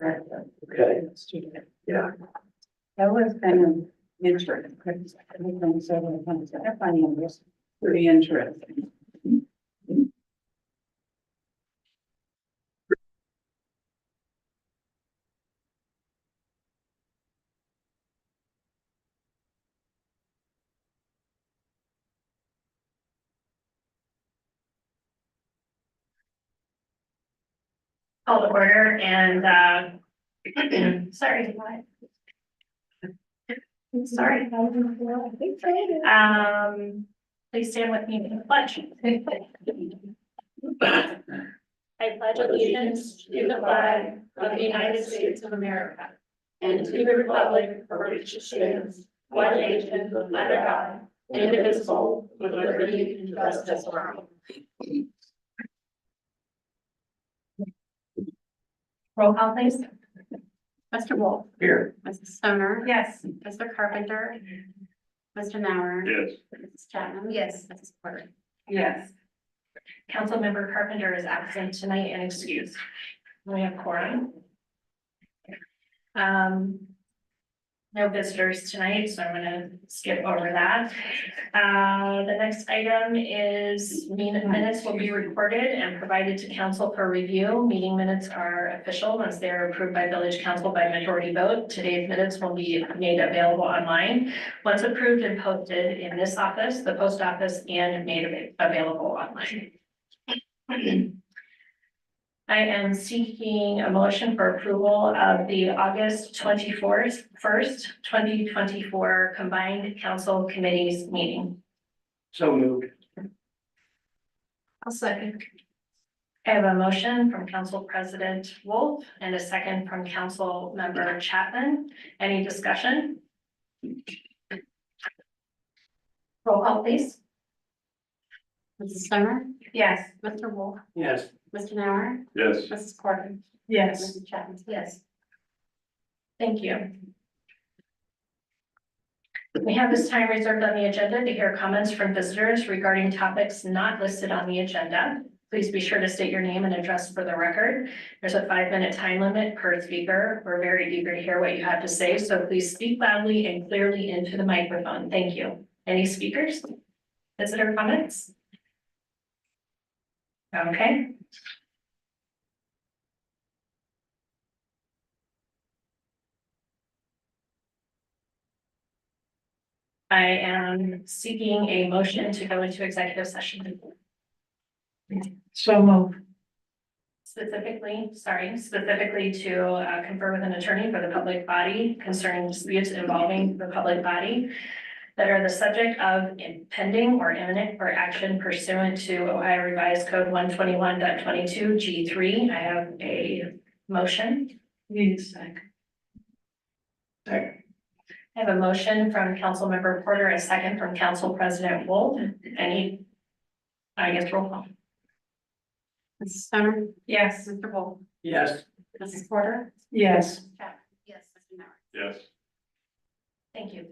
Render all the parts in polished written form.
Okay, yeah. That was kind of interesting. Everything several times. I find it was pretty interesting. Call to order and, sorry. Sorry. Please stand with me for the pledge. I pledge allegiance to the flag of the United States of America and to the republic for which it stands, one nation, under God, indivisible, with liberty and justice for all. Roll call, please. Mr. Wolf. Here. Mrs. Stoner. Yes. Mr. Carpenter. Mr. Nauer. Yes. Mrs. Chapman. Yes. Mrs. Porter. Yes. Councilmember Carpenter is absent tonight and excused. We have quorum. No visitors tonight, so I'm gonna skip over that. The next item is minutes will be recorded and provided to council for review. Meeting minutes are official once they are approved by village council by majority vote. Today's minutes will be made available online. Once approved and posted in this office, the post office, and made available online. I am seeking a motion for approval of the August 24th, 2024 combined council committees meeting. So moved. I'll second. I have a motion from Council President Wolf and a second from Council Member Chapman. Any discussion? Roll call, please. Mrs. Stoner. Yes. Mr. Wolf. Yes. Mr. Nauer. Yes. Mrs. Porter. Yes. Mrs. Chapman. Yes. Thank you. We have this time reserved on the agenda to hear comments from visitors regarding topics not listed on the agenda. Please be sure to state your name and address for the record. There's a 5-minute time limit per speaker. We're very eager to hear what you have to say, so please speak loudly and clearly into the microphone. Thank you. Any speakers? Visitor comments? Okay. I am seeking a motion to go into executive session. So move. Specifically to confer with an attorney for the public body concerning disputes involving the public body that are the subject of impending or imminent or action pursuant to Ohio Revised Code 121.22 G3. I have a motion. Need a second. Second. I have a motion from Councilmember Porter, a second from Council President Wolf. Any, I guess, roll call. Mrs. Stoner. Yes. Mr. Wolf. Yes. Mrs. Porter. Yes. Mrs. Chapman. Yes. Mr. Nauer. Yes. Thank you.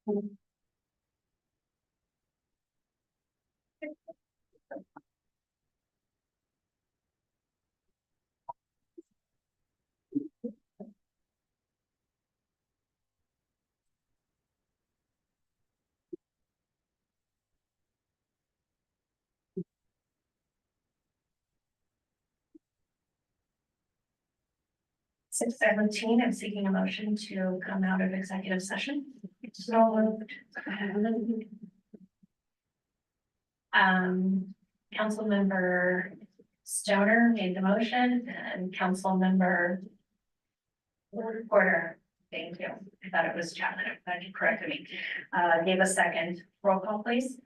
6:17, I'm seeking a motion to come out of executive session. So moved. Councilmember Stoner made the motion and Councilmember Porter, thank you. I thought it was Chapman, but you corrected me. Gave a second. Roll call, please.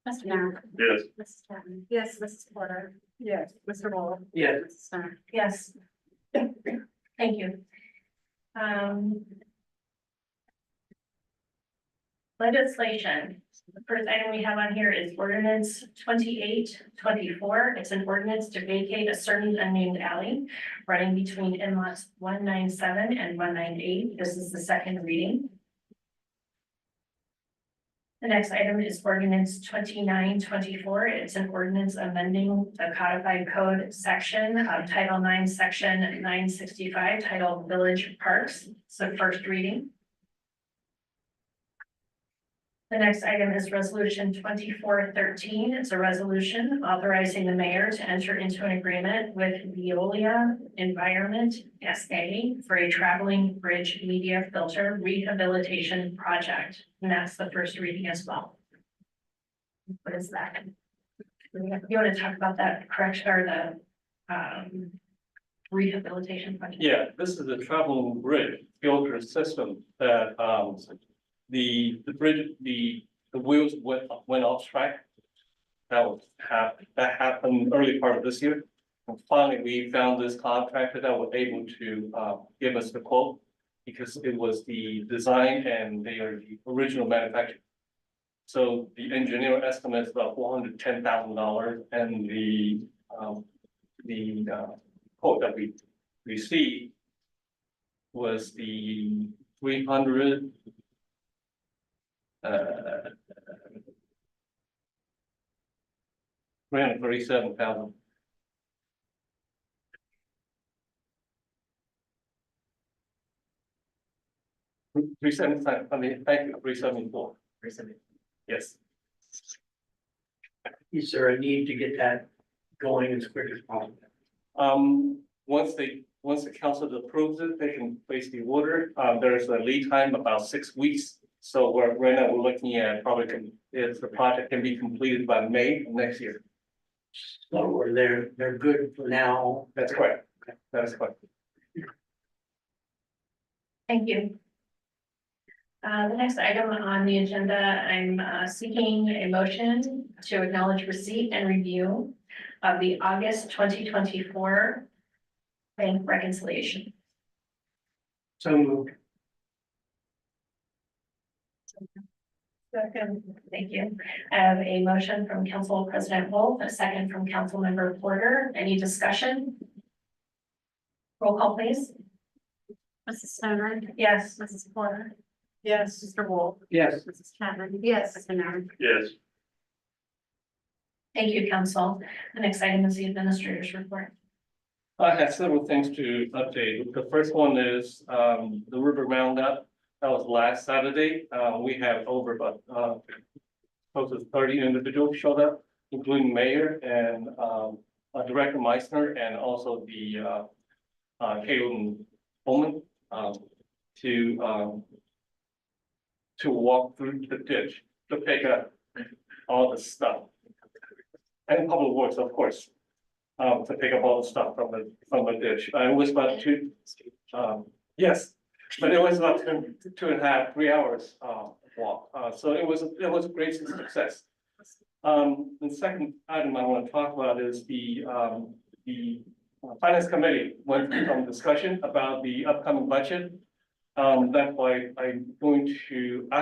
Mr. Nara. Yes. Mrs. Chapman. Yes, Mrs. Porter. Yes. Mr. Wolf. Yes. Mrs. Stoner. Yes. Thank you. Legislation. The first item we have on here is ordinance 2824. It's an ordinance to vacate a certain unnamed alley running between inlots 197 and 198. This is the second reading. The next item is ordinance 2924. It's an ordinance amending the codified code section of Title IX, Section 965, titled Village Parks. It's the first reading. The next item is resolution 2413. It's a resolution authorizing the mayor to enter into an agreement with Veolia Environment SA for a traveling bridge media filter rehabilitation project. And that's the first reading as well. What is that? You want to talk about that correction or the rehabilitation project? Yeah, this is a traveling bridge filter system that the bridge, the wheels went off track. That happened early part of this year. And finally, we found this contractor that was able to give us the quote because it was the design and they are the original manufacturer. So the engineer estimates about $410,000 and the quote that we received was the 337,000. I mean, thank you, 374. 370. Yes. Is there a need to get that going as quick as possible? Once the council approves it, they can place the order. There's a lead time about 6 weeks. So right now we're looking at probably if the project can be completed by May of next year. So they're good for now. That's correct. That is correct. Thank you. The next item on the agenda, I'm seeking a motion to acknowledge receipt and review of the August 2024 bank reconciliation. So moved. Second. Thank you. I have a motion from Council President Wolf, a second from Council Member Porter. Any discussion? Roll call, please. Mrs. Stoner. Yes. Mrs. Porter. Yes. Mr. Wolf. Yes. Mrs. Chapman. Yes. Mr. Nara. Yes. Thank you, Council. The next item is the administrator's report. I have several things to update. The first one is the River Roundup. That was last Saturday. We have over about close to 30 individuals showed up, including mayor and Director Meissner and also the Caitlin Bowman to walk through the ditch to pick up all the stuff. And Public Works, of course, to pick up all the stuff from the ditch. It was about yes, but it was about 2.5, 3 hours walk. So it was a great success. The second item I want to talk about is the Finance Committee went through some discussion about the upcoming budget. That's why I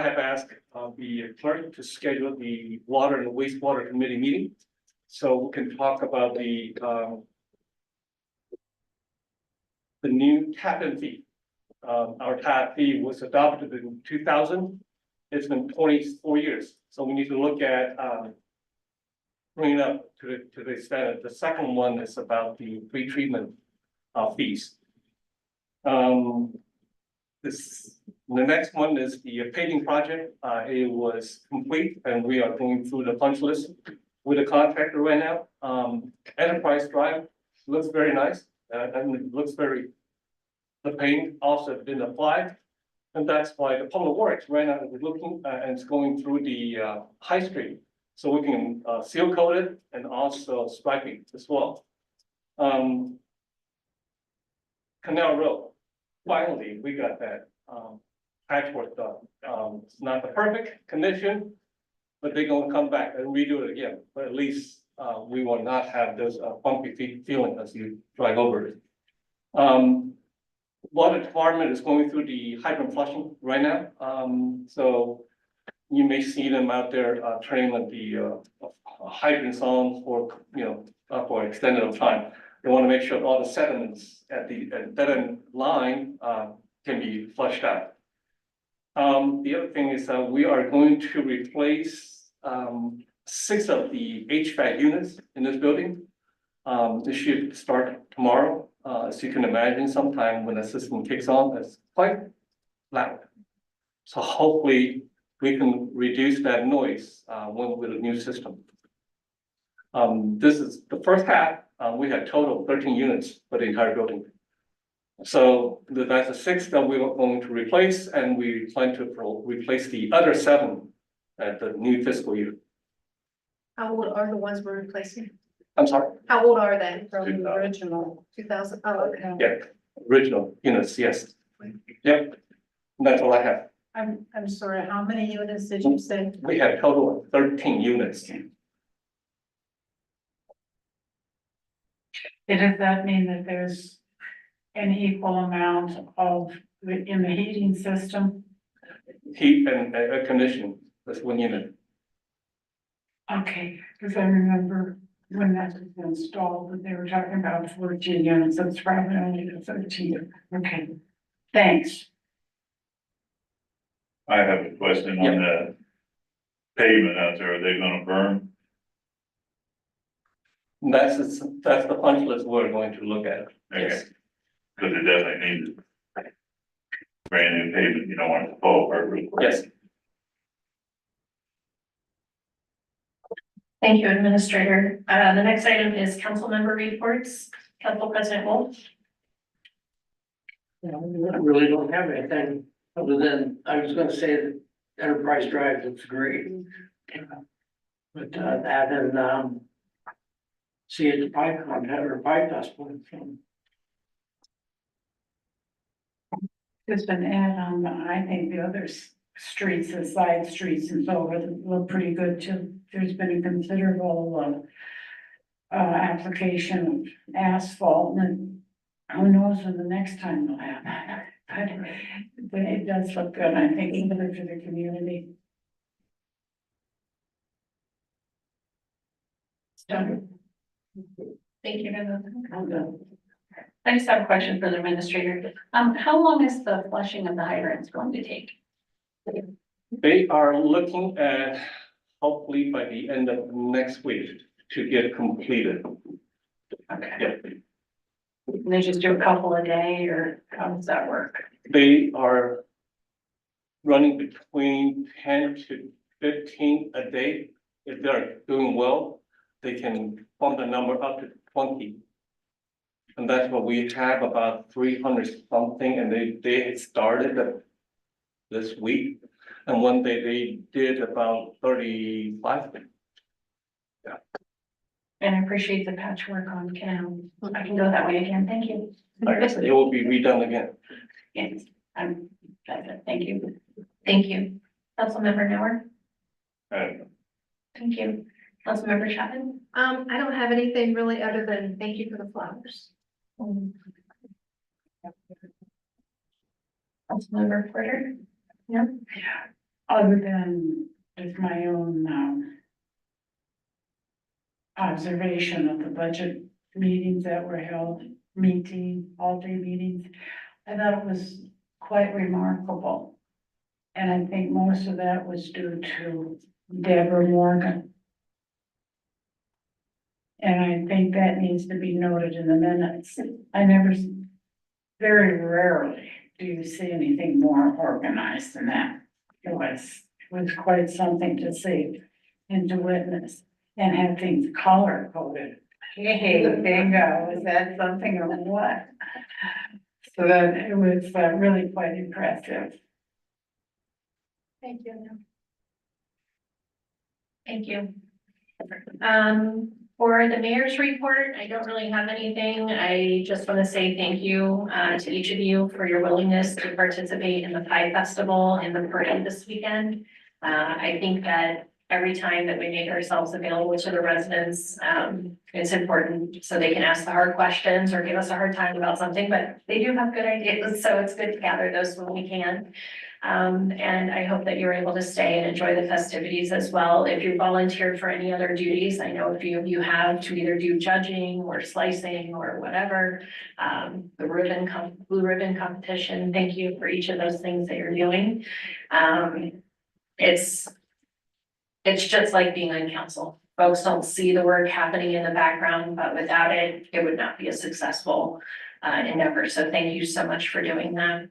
have asked the clerk to schedule the Water and Wastewater Committee meeting. So we can talk about the new tap-in fee. Our tap fee was adopted in 2000 it's been 24 years, so we need to look at, bringing up to the standard. The second one is about the pre-treatment, fees. The next one is the paving project. It was complete and we are going through the punch list with the contractor right now. Enterprise Drive looks very nice, and it looks very, the paint also been applied. And that's why the public works right now is looking, and it's going through the, High Street. So we can, seal coat it and also striping as well. Canal Road, finally, we got that, patchwork done. It's not the perfect condition, but they're gonna come back and redo it again. But at least, we will not have those, bumpy feeling as you drive over it. Water department is going through the hydrant flushing right now. So you may see them out there, turning on the, hydrants on for, for extended of time. They want to make sure all the sediments at that end line, can be flushed out. The other thing is that we are going to replace 6 of the HVAC units in this building. This should start tomorrow. As you can imagine, sometime when the system kicks on, it's quite loud. So hopefully we can reduce that noise with a new system. This is the first half. We had total of 13 units for the entire building. So that's the 6 that we are going to replace, and we plan to replace the other 7 at the new fiscal year. How old are the ones we're replacing? I'm sorry, How old are they? From the original. 2000, oh, okay. yeah, original units, yes. Yep, that's all I have. I'm sorry, how many units did you say? We have total of 13 units. Does that mean that there's an equal amount of, in the heating system? Heat and air conditioning, that's 1 unit. Okay, because I remember when that was installed, that they were talking about 14 units, that's probably only the 13. Okay, thanks. I have a question on the pavement out there. Are they gonna burn? That's the punch list we're going to look at. Yes. Because it definitely needs brand new pavement. You don't want it to fall apart real quick. Yes. Thank you, Administrator. The next item is council member reports. Council President Wolf. You know, we really don't have anything other than, I was gonna say that Enterprise Drive looks great. But, that and, see it, the pipe contact or pipe dust. Just an add on, I think the other streets, the side streets and so forth look pretty good too. There's been a considerable application of asphalt, and who knows when the next time will happen. But it does look good, I think, even for the community. Done. Thank you. I'm done. I just have a question for the Administrator. How long is the flushing of the hydrants going to take? They are looking at hopefully by the end of next week to get completed. Okay. Yeah, And they just do a couple a day, or how does that work? they are running between 10 to 15 a day. If they're doing well, they can bump the number up to 20. And that's what we have, about 300 something, and they started this week. And one day they did about 35. And I appreciate the patchwork on canal. I can go that way again. Thank you. Like I said, it will be redone again. Yes, that's it. Thank you. Thank you. Councilmember Noor. Thank you. Councilmember Chapman. I don't have anything really other than thank you for the flowers. Councilmember Porter. No. Other than just my own observation of the budget meetings that were held, all day meetings, I thought it was quite remarkable And I think most of that was due to Deborah Morgan. And I think that needs to be noted in the minutes. Very rarely do you see anything more organized than that. It was quite something to see and to witness and have things color coded. Hey, bingo, is that something or what? So that it was really quite impressive. Thank you. Thank you. For the mayor's report, I don't really have anything. I just want to say thank you to each of you for your willingness to participate in the Pie Festival and the parade this weekend. I think that every time that we make ourselves available to the residents, it's important so they can ask the hard questions or give us a hard time about something, but they do have good ideas, so it's good to gather those when we can. And I hope that you're able to stay and enjoy the festivities as well. If you volunteered for any other duties, I know a few of you have to either do judging or slicing or whatever. The blue ribbon competition, thank you for each of those things that you're doing. It's just like being on council. Folks don't see the work happening in the background, but without it, it would not be a successful endeavor. So thank you so much for doing that.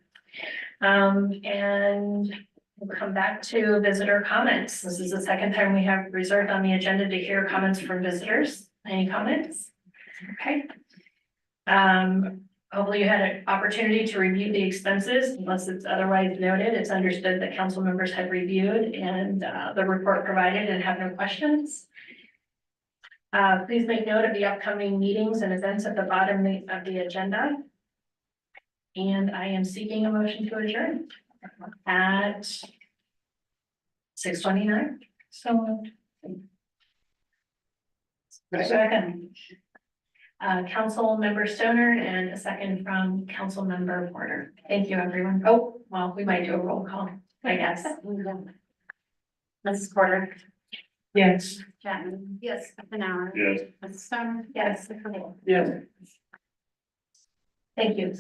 And we'll come back to visitor comments. This is the second time we have reserved on the agenda to hear comments from visitors. Any comments? Okay. Hopefully you had an opportunity to review the expenses, unless it's otherwise noted. It's understood that council members have reviewed and the report provided and have no questions. Please make note of the upcoming meetings and events at the bottom of the agenda. And I am seeking a motion to adjourn at 6:29. So moved. Second. Council member Stoner and a second from council member Porter. Thank you, everyone. Oh, well, we might do a roll call, I guess. Mrs. Porter. Yes. Chapman. Yes. Hour. Yes. Mrs. Stoner. Yes. Yes. Thank you.